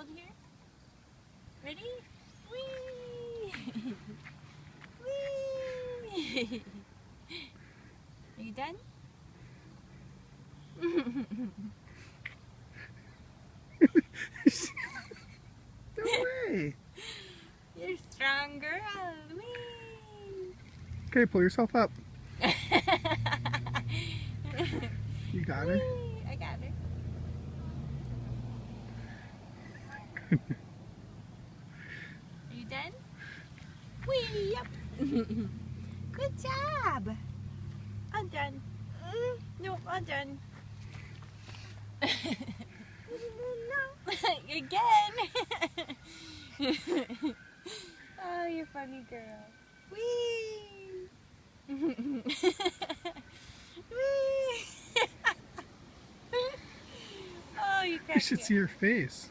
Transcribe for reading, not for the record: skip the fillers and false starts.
hold here. Ready? Whee! Whee! Are you done? No way. You're a strong girl. Whee! Okay, pull yourself up. You got her? Whee! I got her. Are you done? Whee! Yep. Good job. I'm done. Nope, I'm done. No. Again. Oh, you're funny girl. Whee! Whee! Oh, you You should see her face.